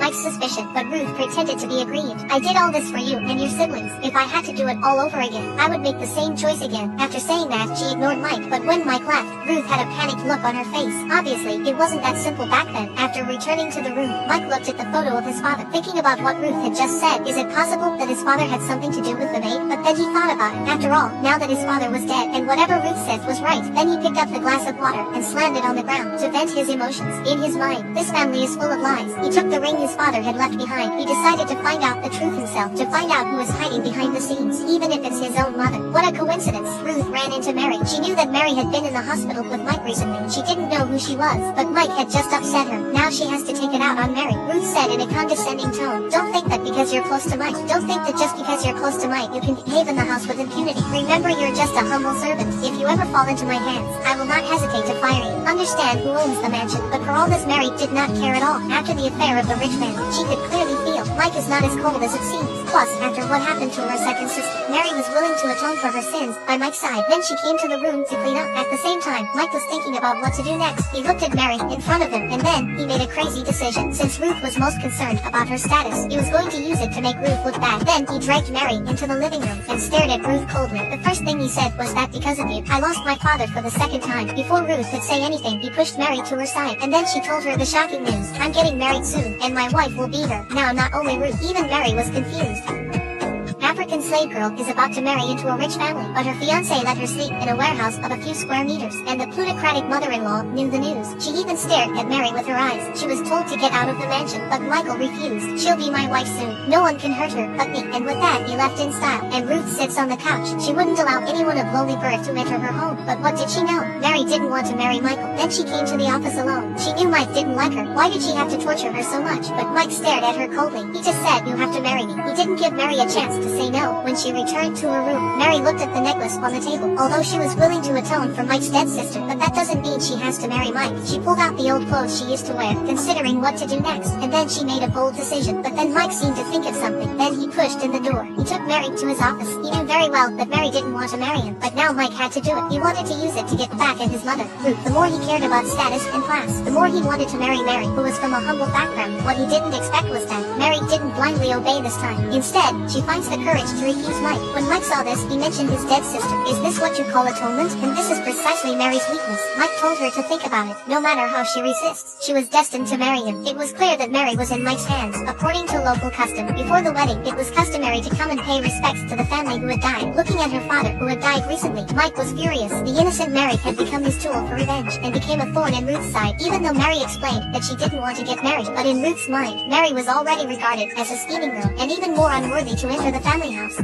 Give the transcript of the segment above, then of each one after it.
Mike's suspicion, but Ruth pretended to be aggrieved. "I did all this for you and your siblings. If I had to do it all over again, I would make the same choice again." After saying that, she ignored Mike, but when Mike left, Ruth had a panicked look on her face. Obviously, it wasn't that simple back then. After returning to the room, Mike looked at the photo of his father, thinking about what Ruth had just said. Is it possible that his father had something to do with the maid? But then he thought about it. After all, now that his father was dead, and whatever Ruth said was right, then he picked up the glass of water and slammed it on the ground to vent his emotions. In his mind, this family is full of lies. He took the ring his father had left behind. He decided to find out the truth himself, to find out who was hiding behind the scenes, even if it's his own mother. What a coincidence. Ruth ran into Mary. She knew that Mary had been in the hospital with Mike recently. She didn't know who she was, but Mike had just upset her. Now she has to take it out on Mary. Ruth said in a condescending tone, "Don't think that because you're close to Mike, don't think that just because you're close to Mike you can behave in the house with impunity. Remember, you're just a humble servant. If you ever fall into my hands, I will not hesitate to fire you. Understand who owns the mansion." But for all this, Mary did not care at all. After the affair of the rich man, she could clearly feel Mike is not as cold as it seems. Plus, after what happened to her second sister, Mary was willing to atone for her sins by Mike's side. Then she came to the room to clean up. At the same time, Mike was thinking about what to do next. He looked at Mary in front of him, and then he made a crazy decision. Since Ruth was most concerned about her status, he was going to use it to make Ruth look bad. Then he dragged Mary into the living room and stared at Ruth coldly. The first thing he said was that because of you, I lost my father for the second time. Before Ruth could say anything, he pushed Mary to her side, and then she told her the shocking news. "I'm getting married soon, and my wife will be her." Now not only Ruth, even Mary was confused. African slave girl is about to marry into a rich family, but her fiancé let her sleep in a warehouse of a few square meters, and the plutocratic mother-in-law knew the news. She even stared at Mary with her eyes. She was told to get out of the mansion, but Michael refused. "She'll be my wife soon. No one can hurt her but me." And with that, he left in style, and Ruth sits on the couch. She wouldn't allow anyone of lowly birth to enter her home. But what did she know? Mary didn't want to marry Michael. Then she came to the office alone. She knew Mike didn't like her. Why did she have to torture her so much? But Mike stared at her coldly. He just said, "You have to marry me." He didn't give Mary a chance to say no. When she returned to her room, Mary looked at the necklace on the table. Although she was willing to atone for Mike's dead sister, but that doesn't mean she has to marry Mike. She pulled out the old clothes she used to wear, considering what to do next, and then she made a bold decision. But then Mike seemed to think of something. Then he pushed in the door. He took Mary to his office. He knew very well that Mary didn't want to marry him, but now Mike had to do it. He wanted to use it to get back at his mother, Ruth. The more he cared about status and class, the more he wanted to marry Mary, who was from a humble background. What he didn't expect was that Mary didn't blindly obey this time. Instead, she finds the courage to refuse Mike. When Mike saw this, he mentioned his dead sister. "Is this what you call atonement?" And this is precisely Mary's weakness. Mike told her to think about it. No matter how she resists, she was destined to marry him. It was clear that Mary was in Mike's hands. According to local custom, before the wedding, it was customary to come and pay respects to the family who had died. Looking at her father, who had died recently, Mike was furious. The innocent Mary had become his tool for revenge, and became a thorn in Ruth's side, even though Mary explained that she didn't want to get married. But in Ruth's mind, Mary was already regarded as a scheming girl, and even more unworthy to enter the family house.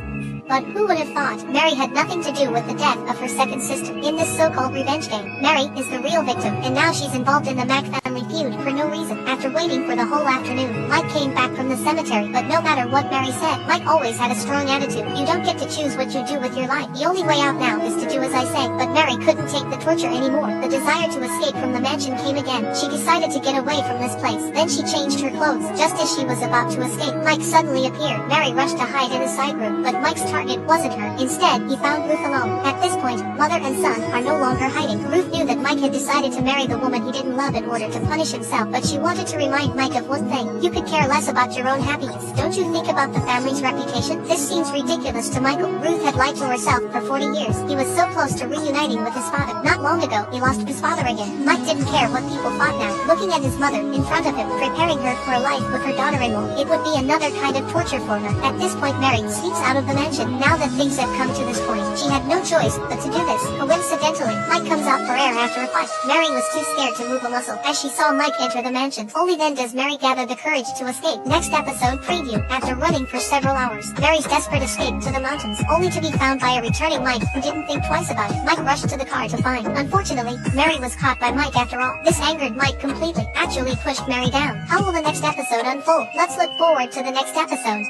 But who would have thought? Mary had nothing to do with the death of her second sister. In this so-called revenge game, Mary is the real victim, and now she's involved in the Mac family feud for no reason. After waiting for the whole afternoon, Mike came back from the cemetery, but no matter what Mary said, Mike always had a strong attitude. You don't get to choose what you do with your life. The only way out now is to do as I say. But Mary couldn't take the torture anymore. The desire to escape from the mansion came again. She decided to get away from this place. Then she changed her clothes. Just as she was about to escape, Mike suddenly appeared. Mary rushed to hide in a side room, but Mike's target wasn't her. Instead, he found Ruth alone. At this point, mother and son are no longer hiding. Ruth knew that Mike had decided to marry the woman he didn't love in order to punish himself, but she wanted to remind Mike of one thing. You could care less about your own happiness. Don't you think about the family's reputation? This seems ridiculous to Michael. Ruth had lied to herself for 40 years. He was so close to reuniting with his father. Not long ago, he lost his father again. Mike didn't care what people thought now. Looking at his mother in front of him, preparing her for a life with her daughter-in-law, it would be another kind of torture for her. At this point, Mary sneaks out of the mansion. Now that things have come to this point, she had no choice but to do this. Coincidentally, Mike comes out for air after a fight. Mary was too scared to move a muscle as she saw Mike enter the mansion. Only then does Mary gather the courage to escape. Next episode preview. After running for several hours, Mary's desperate escape to the mountains, only to be found by a returning Mike who didn't think twice about it. Mike rushed to the car to find. Unfortunately, Mary was caught by Mike after all. This angered Mike completely, actually pushed Mary down. How will the next episode unfold? Let's look forward to the next episode.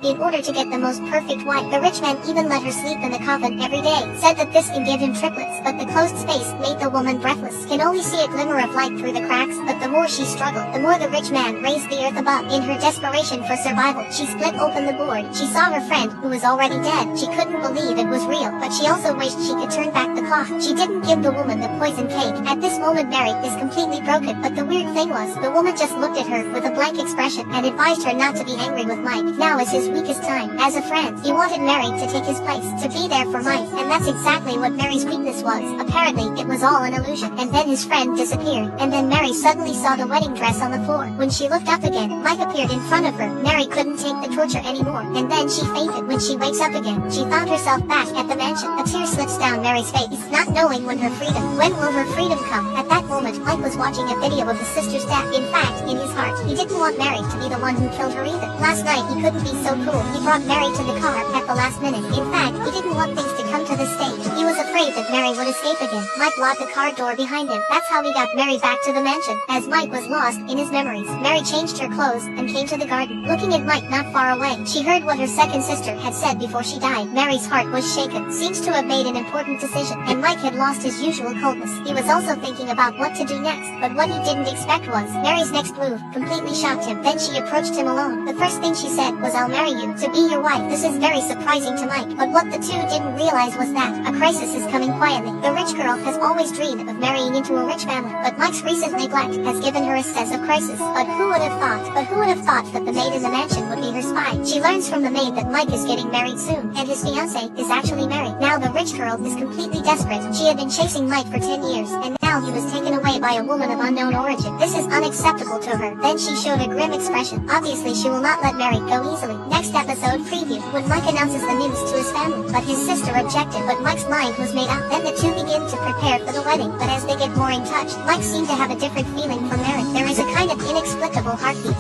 in order to get the most perfect wife. The rich man even let her sleep in the coffin every day, said that this can give him triplets, but the closed space made the woman breathless, can only see a glimmer of light through the cracks. But the more she struggled, the more the rich man raised the earth above. In her desperation for survival, she split open the board. She saw her friend, who was already dead. She couldn't believe it was real, but she also wished she could turn back the clock. She didn't give the woman the poison cake. At this moment Mary is completely broken, but the weird thing was, the woman just looked at her with a blank expression and advised her not to be angry with Mike. Now is his weakest time. As a friend, he wanted Mary to take his place, to be there for Mike, and that's exactly what Mary's weakness was. Apparently, it was all an illusion. And then his friend disappeared, and then Mary suddenly saw the wedding dress on the floor. When she looked up again, Mike appeared in front of her. Mary couldn't take the torture anymore, and then she fainted. When she wakes up again, she found herself back at the mansion. A tear slips down Mary's face, not knowing when will her freedom come? At that moment, Mike was watching a video of his sister's death. In fact, in his heart, he didn't want Mary to be the one who killed her either. Last night, he couldn't be so cruel. He brought Mary to the car at the last minute. In fact, he didn't want things to come to this stage. He was afraid that Mary would escape again. Mike locked the car door behind him. That's how he got Mary back to the mansion. As Mike was lost in his memories, Mary changed her clothes and came to the garden. Looking at Mike not far away, she heard what her second sister had said before she died. Mary's heart was shaken. Seems to have made an important decision, and Mike had lost his usual coldness. He was also thinking about what to do next, but what he didn't expect was Mary's next move completely shocked him. Then she approached him alone. The first thing she said was, "I'll marry you to be your wife." This is very surprising to Mike, but what the two didn't realize was that a crisis is coming quietly. The rich girl has always dreamed of marrying into a rich family, but Mike's recent neglect has given her a sense of crisis. But who would have thought that the maid in the mansion would be her spy? She learns from the maid that Mike is getting married soon, and his fiancée is actually married. Now the rich girl is completely desperate. She had been chasing Mike for 10 years, and now he was taken away by a woman of unknown origin. This is unacceptable to her. Then she showed a grim expression. Obviously she will not let Mary go easily. Next episode preview, when Mike announces the news to his family, but his sister objected, but Mike's mind was made up. Then the two begin to prepare for the wedding, but as they get more in touch, Mike seemed to have a different feeling for Mary. There is a kind of inexplicable heartbeat.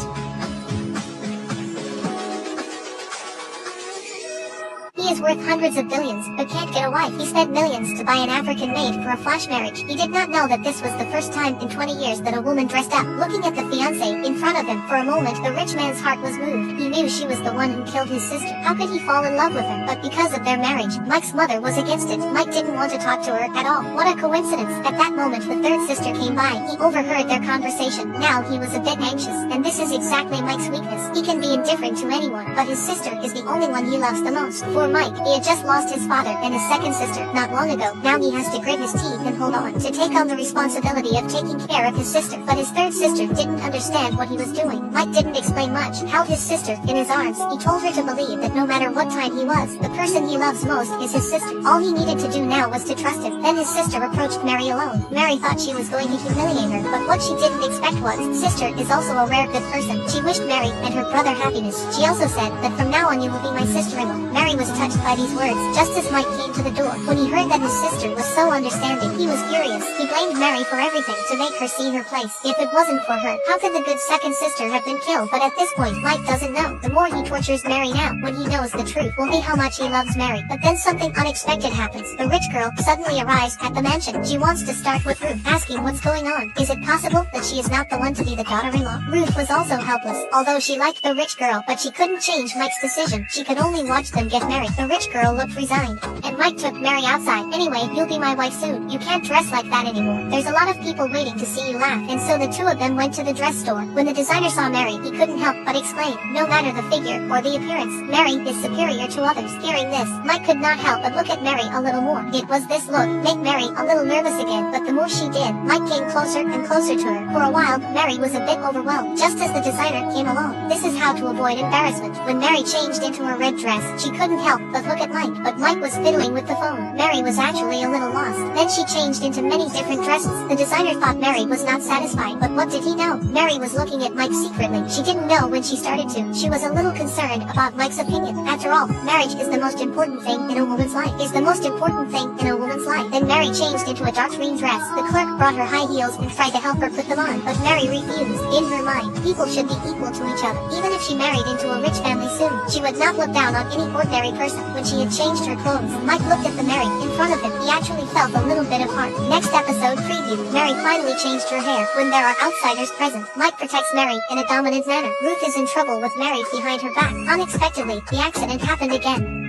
He is worth hundreds of billions, but can't get a wife. He spent millions to buy an African maid for a flash marriage. He did not know that this was the first time in 20 years that a woman dressed up. Looking at the fiancée in front of him, for a moment the rich man's heart was moved. He knew she was the one who killed his sister. How could he fall in love with her? But because of their marriage, Mike's mother was against it. Mike didn't want to talk to her at all. What a coincidence. At that moment the third sister came by. He overheard their conversation. Now he was a bit anxious, and this is exactly Mike's weakness. He can be indifferent to anyone, but his sister is the only one he loves the most. For Mike, he had just lost his father and his second sister not long ago. Now he has to grit his teeth and hold on to take on the responsibility of taking care of his sister. But his third sister didn't understand what he was doing. Mike didn't explain much. Held his sister in his arms. He told her to believe that no matter what time he was, the person he loves most is his sister. All he needed to do now was to trust him. Then his sister approached Mary alone. Mary thought she was going to humiliate her, but what she didn't expect was, sister is also a rare good person. She wished Mary and her brother happiness. She also said that from now on you will be my sister-in-law. Mary was touched by these words. Just as Mike came to the door, when he heard that his sister was so understanding, he was furious. He blamed Mary for everything to make her see her place. If it wasn't for her, how could the good second sister have been killed? But at this point, Mike doesn't know. The more he tortures Mary now, when he knows the truth, will be how much he loves Mary. But then something unexpected happens. The rich girl suddenly arrives at the mansion. She wants to start with Ruth, asking what's going on. Is it possible that she is not the one to be the daughter-in-law? Ruth was also helpless, although she liked the rich girl, but she couldn't change Mike's decision. She could only watch them get married. The rich girl looked resigned, and Mike took Mary outside. Anyway, you'll be my wife soon. You can't dress like that anymore. There's a lot of people waiting to see you laugh. And so the two of them went to the dress store. When the designer saw Mary, he couldn't help but exclaim, no matter the figure or the appearance, Mary is superior to others. Hearing this, Mike could not help but look at Mary a little more. It was this look made Mary a little nervous again, but the more she did, Mike came closer and closer to her. For a while, Mary was a bit overwhelmed, just as the designer came along. This is how to avoid embarrassment. When Mary changed into her red dress, she couldn't help but look at Mike, but Mike was fiddling with the phone. Mary was actually a little lost. Then she changed into many different dresses. The designer thought Mary was not satisfied, but what did he know? Mary was looking at Mike secretly. She didn't know when she started to. She was a little concerned about Mike's opinion. After all, marriage is the most important thing in a woman's life. Then Mary changed into a dark green dress. The clerk brought her high heels and tried to help her put them on, but Mary refused. In her mind, people should be equal to each other. Even if she married into a rich family soon, she would not look down on any ordinary person. when she had changed her clothes. Mike looked at the Mary in front of him. He actually felt a little bit of heart. Next episode preview. Mary finally changed her hair. When there are outsiders present, Mike protects Mary in a dominant manner. Ruth is in trouble with Mary behind her back. Unexpectedly, the accident happened again.